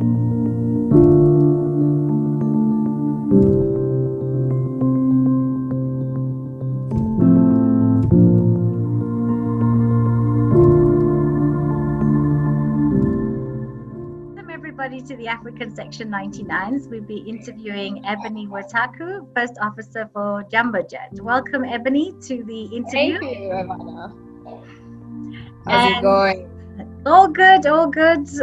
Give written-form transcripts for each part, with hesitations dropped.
To the African Section 99s. We'll be interviewing Ebony Wataku, First Officer for Jambojet. Welcome, Ebony, to the interview. Thank you, Ivana. How's it going? All good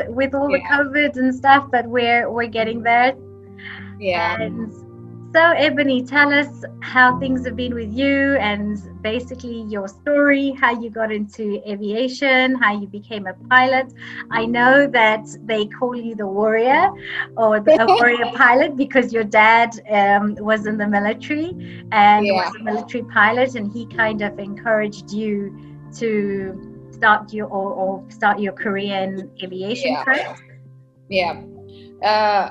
with all the COVID and stuff, but we're getting there. Yeah. And so, Ebony, tell us how things have been with you and basically your story, how you got into aviation, how you became a pilot. I know that they call you the warrior or the warrior pilot because your dad was in the military and was a military pilot, and he kind of encouraged you to start your career in aviation, correct? Yeah.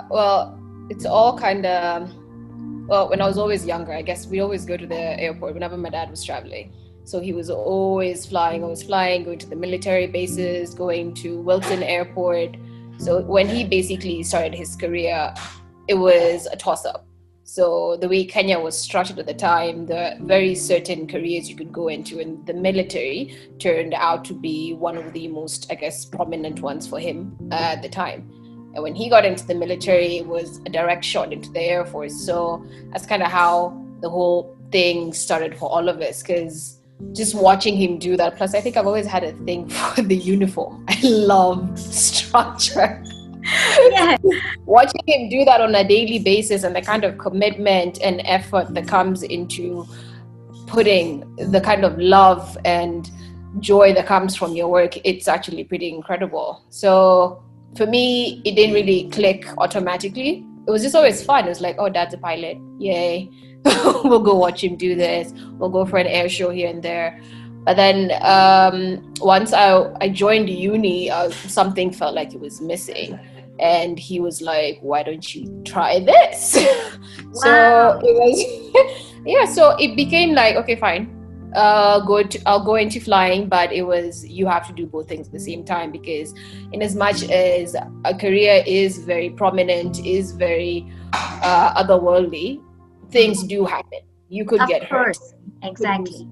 Well, it's all kind of... Well, when I was always younger, I guess we always go to the airport whenever my dad was traveling. So he was always flying, going to the military bases, going to Wilton Airport. So when he basically started his career, it was a toss-up. So the way Kenya was structured at the time, the very certain careers you could go into in the military turned out to be one of the most, I guess, prominent ones for him at the time. And when he got into the military, it was a direct shot into the Air Force. So that's kind of how the whole thing started for all of us, because just watching him do that. Plus, I think I've always had a thing for the uniform. I love structure. Yeah. Watching him do that on a daily basis and the kind of commitment and effort that comes into putting the kind of love and joy that comes from your work, it's actually pretty incredible. So for me, it didn't really click automatically. It was just always fun. It was like, oh, dad's a pilot. Yay. We'll go watch him do this. We'll go for an air show here and there. But then once I joined uni, something felt like it was missing. And he was like, why don't you try this? Wow. So it was, so it became like, okay, fine. I'll go into flying, but it was, you have to do both things at the same time, because in as much as a career is very prominent, is very otherworldly, things do happen. You could get hurt. Exactly.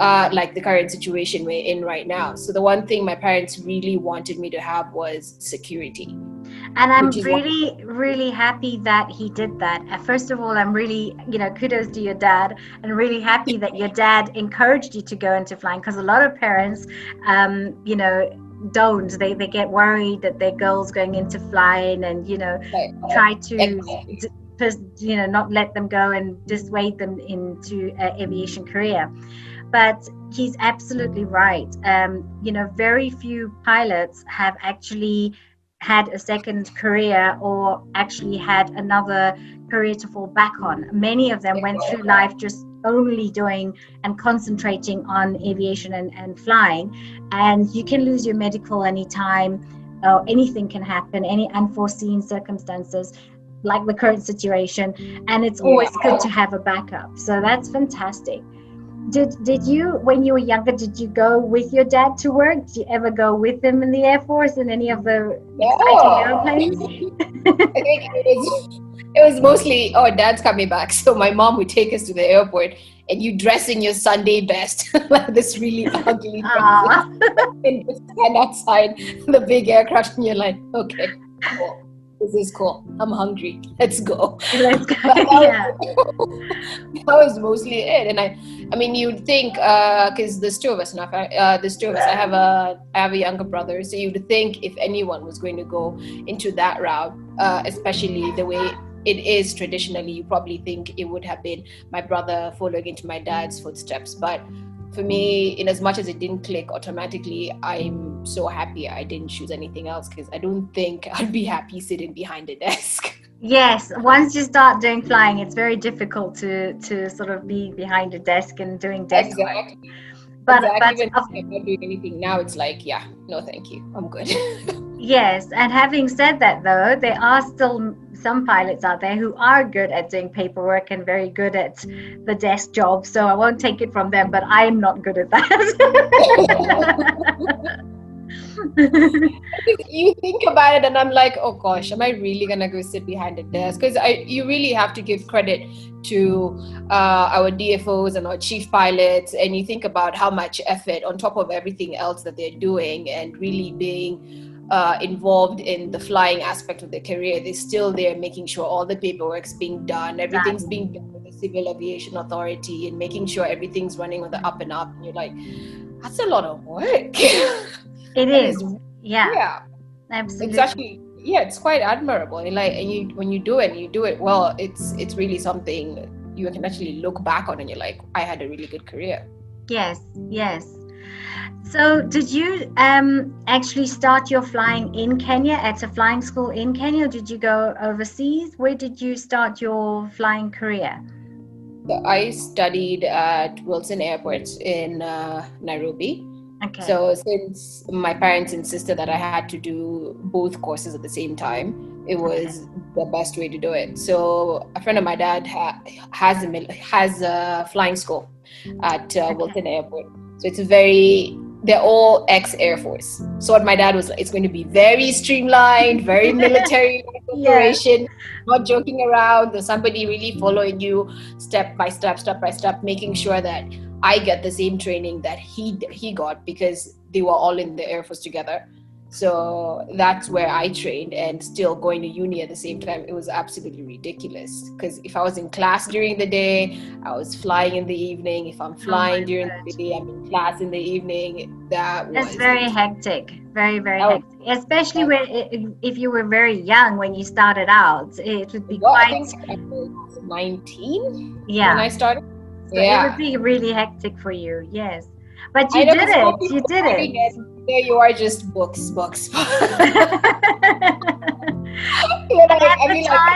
Like the current situation we're in right now. So the one thing my parents really wanted me to have was security. And I'm really happy that he did that. First of all, I'm really, kudos to your dad, and really happy that your dad encouraged you to go into flying, because a lot of parents, don't. They get worried that their girl's going into flying and, try to, not let them go and dissuade them into an aviation career. But he's absolutely right. Very few pilots have actually had a second career or actually had another career to fall back on. Many of them went through life just only doing and concentrating on aviation and flying. And you can lose your medical anytime, or anything can happen, any unforeseen circumstances like the current situation. And it's always good to have a backup. So that's fantastic. Did you, when you were younger, did you go with your dad to work? Did you ever go with him in the Air Force in any of the exciting airplanes? I think it was mostly, dad's coming back. So my mom would take us to the airport, and you dress in your Sunday best, like this really ugly dress, and stand outside the big aircraft, and you're like, okay, cool. This is cool. I'm hungry. Let's go. That was mostly it. And I mean, you'd think, because there's two of us now. I have a younger brother, so you'd think if anyone was going to go into that route, especially the way it is traditionally, you probably think it would have been my brother following into my dad's footsteps. But for me, in as much as it didn't click automatically, I'm so happy I didn't choose anything else, because I don't think I'd be happy sitting behind a desk. Yes, once you start doing flying, it's very difficult to sort of be behind a desk and doing desk work. But even if I'm not doing anything now, it's like, no, thank you, I'm good. Yes, and having said that, though, there are still some pilots out there who are good at doing paperwork and very good at the desk job. So I won't take it from them, but I'm not good at that. You think about it, and I'm like, oh gosh, am I really gonna go sit behind a desk? Because you really have to give credit to our DFOs and our chief pilots, and you think about how much effort on top of everything else that they're doing, and really being involved in the flying aspect of their career. They're still there making sure all the paperwork's being done, everything's being done with the Civil Aviation Authority, and making sure everything's running on the up and up. And you're like, that's a lot of work. It is. Yeah. Absolutely. It's actually, it's quite admirable. And when you do it well, it's really something you can actually look back on and you're like, I had a really good career. Yes. So did you actually start your flying in Kenya at a flying school in Kenya, or did you go overseas? Where did you start your flying career? So I studied at Wilson Airport in Nairobi. Okay. So since my parents insisted that I had to do both courses at the same time, it was the best way to do it. So a friend of my dad has a flying school at Wilson Airport. So they're all ex-Air Force. So what my dad was like, it's going to be very streamlined, very military operation, not joking around. There's somebody really following you step by step, making sure that I get the same training that he got, because they were all in the Air Force together. So that's where I trained, and still going to uni at the same time. It was absolutely ridiculous, because if I was in class during the day, I was flying in the evening. If I'm flying during the day, I'm in class in the evening. That's very hectic. Very, very hectic. Especially if you were very young when you started out. It would be I think I was 19 when I started. So it would be really hectic for you, yes. But you did it. You did it. There you are, just books. I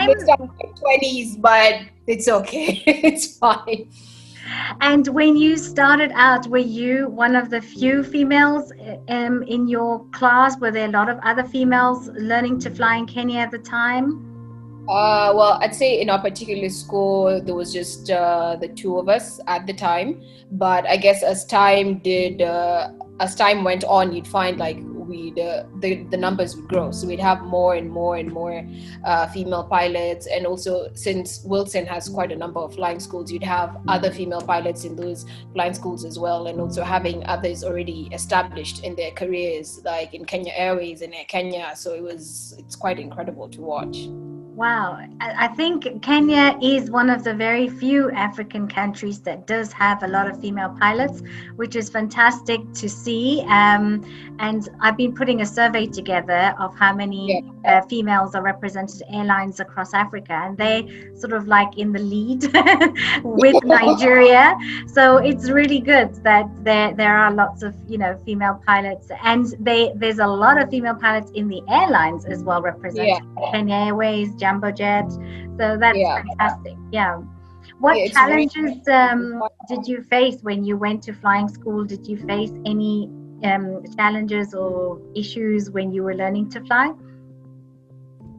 missed on my 20s, but it's okay. It's fine. And when you started out, were you one of the few females in your class? Were there a lot of other females learning to fly in Kenya at the time? Well, I'd say in our particular school, there was just the two of us at the time. But I guess as time went on, you'd find like the numbers would grow. So we'd have more and more female pilots. And also, since Wilson has quite a number of flying schools, you'd have other female pilots in those flying schools as well. And also having others already established in their careers, like in Kenya Airways and Air Kenya. So it's quite incredible to watch. Wow. I think Kenya is one of the very few African countries that does have a lot of female pilots, which is fantastic to see. And I've been putting a survey together of how many females are represented airlines across Africa, and they sort of like in the lead with Nigeria. So it's really good that there are lots of, female pilots, and there's a lot of female pilots in the airlines as well represented. Kenya Airways, Jambojet, so that's fantastic. What challenges did you face when you went to flying school? Did you face any challenges or issues when you were learning to fly?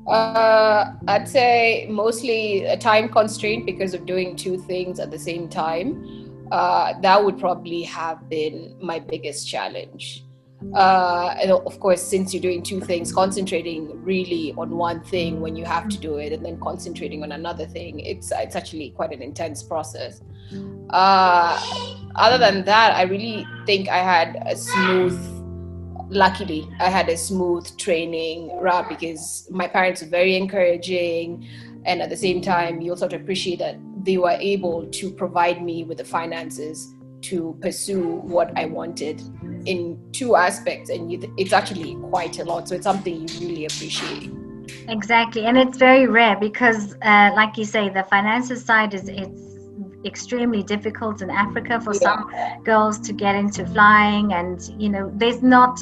I'd say mostly a time constraint because of doing two things at the same time. That would probably have been my biggest challenge. And of course, since you're doing two things, concentrating really on one thing when you have to do it, and then concentrating on another thing, it's actually quite an intense process. Other than that, I really think luckily I had a smooth training route, because my parents were very encouraging, and at the same time you also have to appreciate that they were able to provide me with the finances to pursue what I wanted in two aspects, and it's actually quite a lot, so it's something you really appreciate. Exactly, and it's very rare because like you say, the finances side it's extremely difficult in Africa for some girls to get into flying, and there's not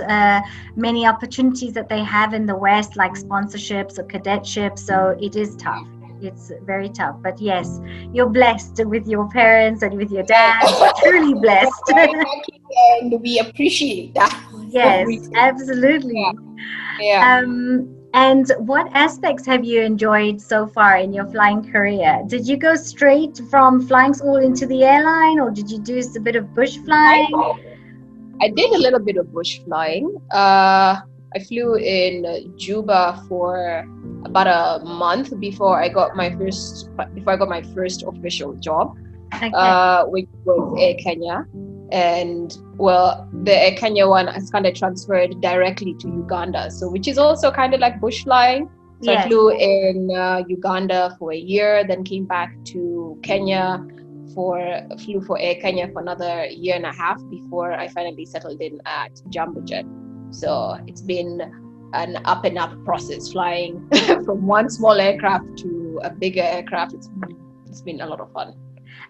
many opportunities that they have in the West, like sponsorships or cadetships, so it is tough. It's very tough, but yes, you're blessed with your parents and with your dad. Truly blessed. And we appreciate that. Yes, absolutely. And what aspects have you enjoyed so far in your flying career? Did you go straight from flying school into the airline, or did you do a bit of bush flying? I did a little bit of bush flying. I flew in Juba for about a month before I got my first official job, which was Air Kenya. And well, the Air Kenya one has kind of transferred directly to Uganda, so which is also kind of like bush flying. So I flew in Uganda for a year, then came back to Kenya flew for Air Kenya for another year and a half before I finally settled in at Jambojet. So it's been an up and up process, flying from one small aircraft to a bigger aircraft. It's been a lot of fun.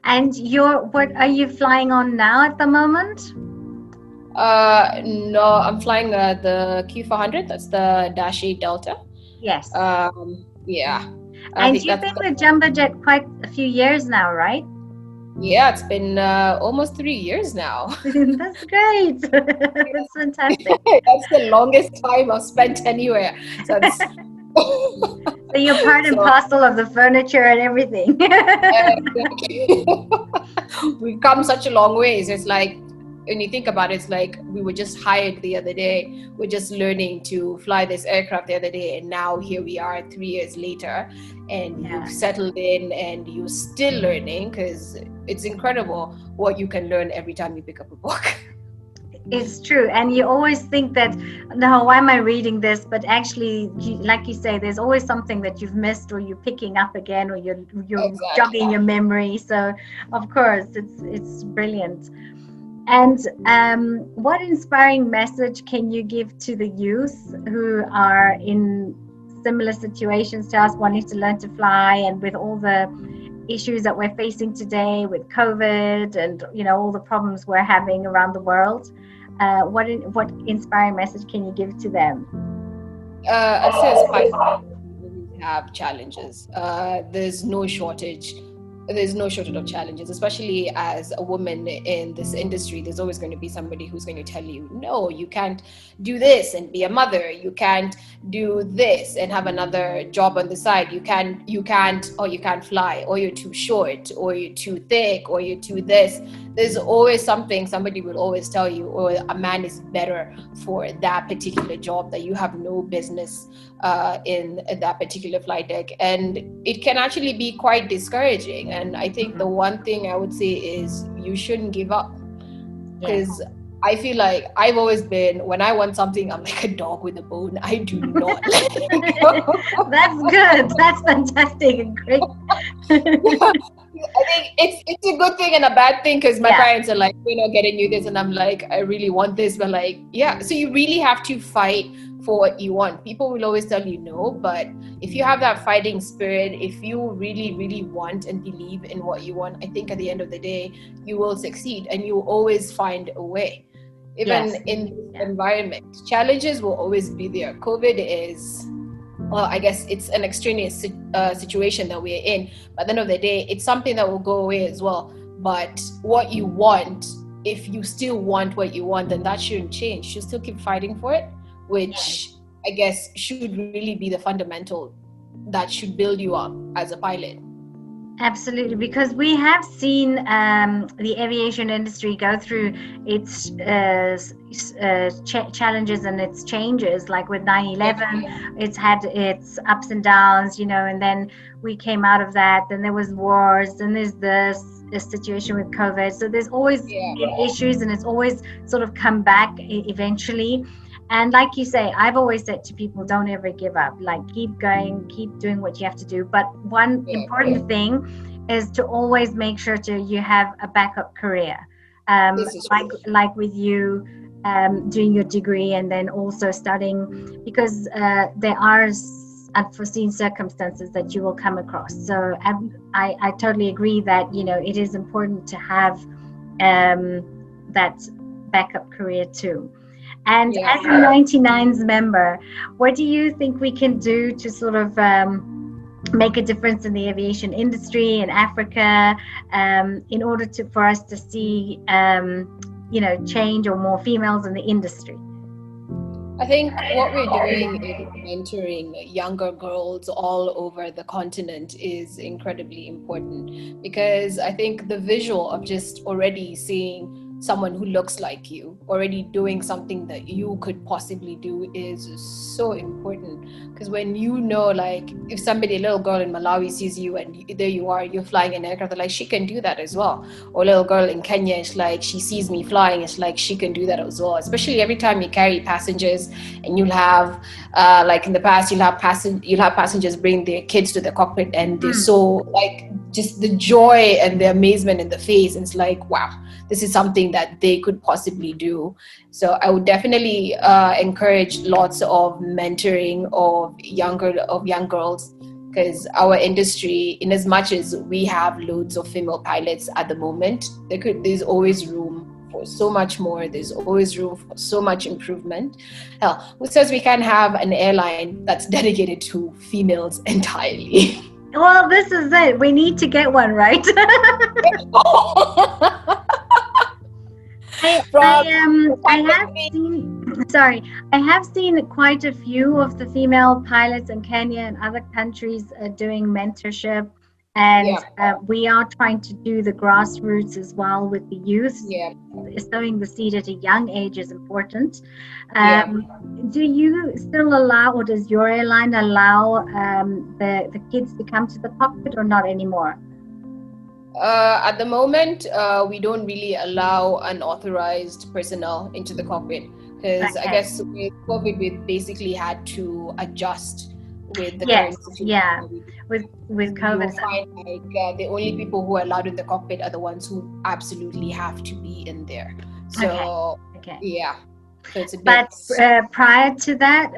And what are you flying on now at the moment? No, I'm flying the Q400. That's the Dash 8 Delta. Yes. Yeah. And you've been with Jambojet quite a few years now, right? Yeah, it's been almost 3 years now. That's great. That's fantastic. That's the longest time I've spent anywhere. So you're part and parcel of the furniture and everything. We've come such a long ways. It's like, when you think about it, it's like we were just hired the other day. We're just learning to fly this aircraft the other day, and now here we are 3 years later, and you've settled in and you're still learning, because it's incredible what you can learn every time you pick up a book. It's true. And you always think that, no, why am I reading this? But actually, like you say, there's always something that you've missed, or you're picking up again, or you're jogging your memory. So of course, it's brilliant. And what inspiring message can you give to the youth who are in similar situations to us, wanting to learn to fly, and with all the issues that we're facing today with COVID and all the problems we're having around the world? What inspiring message can you give to them? I'd say as pilots, we have challenges. There's no shortage of challenges, especially as a woman in this industry. There's always going to be somebody who's going to tell you, no, you can't do this and be a mother. You can't do this and have another job on the side. You can't fly, or you're too short, or you're too thick, or you're too this. There's always something somebody will always tell you, or a man is better for that particular job, that you have no business in that particular flight deck. And it can actually be quite discouraging. And I think the one thing I would say is you shouldn't give up, because I feel like I've always been, when I want something, I'm like a dog with a bone. I do not let it go. That's good. That's fantastic and great. I think it's a good thing and a bad thing, because my parents are like, we're not getting you this, and I'm like, I really want this, but like, so you really have to fight for what you want. People will always tell you no, but if you have that fighting spirit, if you really, really want and believe in what you want, I think at the end of the day, you will succeed, and you will always find a way. Even in this environment, challenges will always be there. COVID is, well, I guess it's an extraneous situation that we're in, but at the end of the day, it's something that will go away as well. But what you want, if you still want what you want, then that shouldn't change. You should still keep fighting for it, which I guess should really be the fundamental that should build you up as a pilot. Absolutely, because we have seen the aviation industry go through its challenges and its changes. Like with 9/11, it's had its ups and downs, and then we came out of that. Then there was wars, and there's this situation with COVID. So there's always issues, and it's always sort of come back eventually. And like you say, I've always said to people, don't ever give up. Like, keep going, keep doing what you have to do. But one important thing is to always make sure you have a backup career. Like with you doing your degree and then also studying, because there are unforeseen circumstances that you will come across. So I totally agree that, it is important to have that backup career too. And as a 99s member, what do you think we can do to sort of make a difference in the aviation industry in Africa, in order for us to see, change, or more females in the industry? I think what we're doing in mentoring younger girls all over the continent is incredibly important, because I think the visual of just already seeing someone who looks like you already doing something that you could possibly do is so important. Because when you know, like, if somebody, a little girl in Malawi sees you and there you are, you're flying an aircraft, they're like, she can do that as well. Or a little girl in Kenya, it's like, she sees me flying, it's like, she can do that as well. Especially every time you carry passengers, and you'll have like in the past, you'll have passengers bring their kids to the cockpit, and they're so, like, just the joy and the amazement in the face, and it's like, wow, this is something that they could possibly do. So I would definitely encourage lots of mentoring of young girls, because our industry, in as much as we have loads of female pilots at the moment, there's always room for so much more. There's always room for so much improvement. Hell, who says we can't have an airline that's dedicated to females entirely? Well, this is it. We need to get one, right? I have seen quite a few of the female pilots in Kenya and other countries doing mentorship, and we are trying to do the grassroots as well with the youth. Sowing the seed at a young age is important. Do you still allow, or does your airline allow the kids to come to the cockpit, or not anymore? At the moment, we don't really allow unauthorized personnel into the cockpit, because I guess with COVID, we basically had to adjust with the current situation. Yeah, with COVID. You find, like, the only people who are allowed in the cockpit are the ones who absolutely have to be in there. So, yeah. So it's a bit... But prior to that,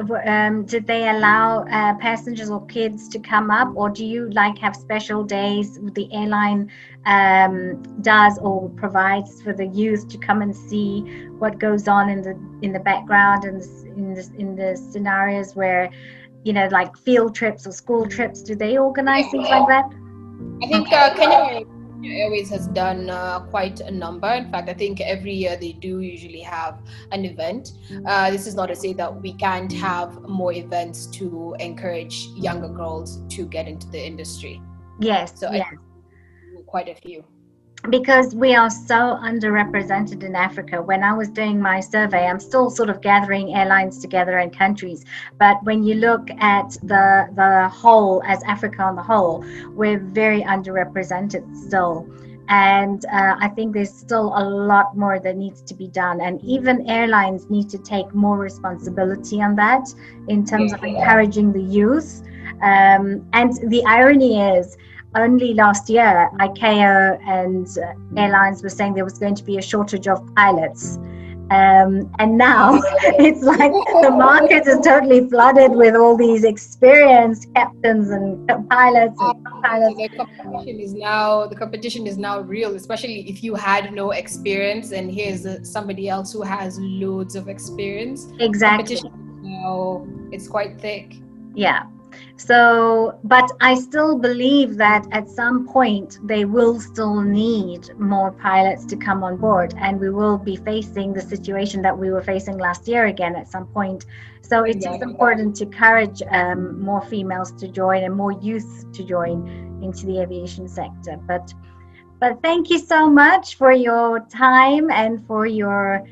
did they allow passengers or kids to come up, or do you like have special days the airline does or provides for the youth to come and see what goes on in the background and in the scenarios where, you know, like field trips or school trips? Do they organize things like that? I think Kenya Airways has done quite a number. In fact, I think every year they do usually have an event. This is not to say that we can't have more events to encourage younger girls to get into the industry. Yes, so yes. Quite a few. Because we are so underrepresented in Africa. When I was doing my survey, I'm still sort of gathering airlines together and countries. But when you look at the whole, as Africa on the whole, we're very underrepresented still. And I think there's still a lot more that needs to be done. And even airlines need to take more responsibility on that in terms of encouraging the youth. And the irony is, only last year, ICAO and airlines were saying there was going to be a shortage of pilots. And now it's like the market is totally flooded with all these experienced captains and pilots and pilots. The competition is now real, especially if you had no experience and here's somebody else who has loads of experience. Exactly. Competition now, it's quite thick. Yeah. So, but I still believe that at some point they will still need more pilots to come on board, and we will be facing the situation that we were facing last year again at some point. So it is important to encourage more females to join and more youth to join into the aviation sector. But thank you so much for your time and for your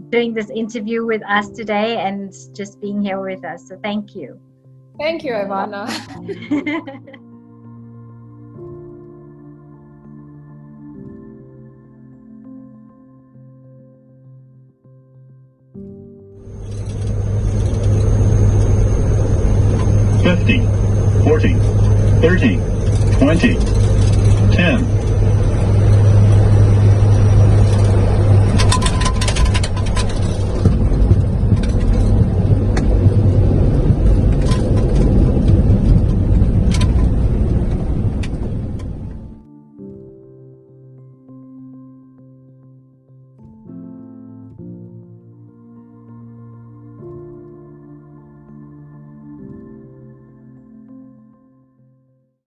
doing this interview with us today and just being here with us. So thank you. Thank you, Ivana. $50, $40, $30, $20.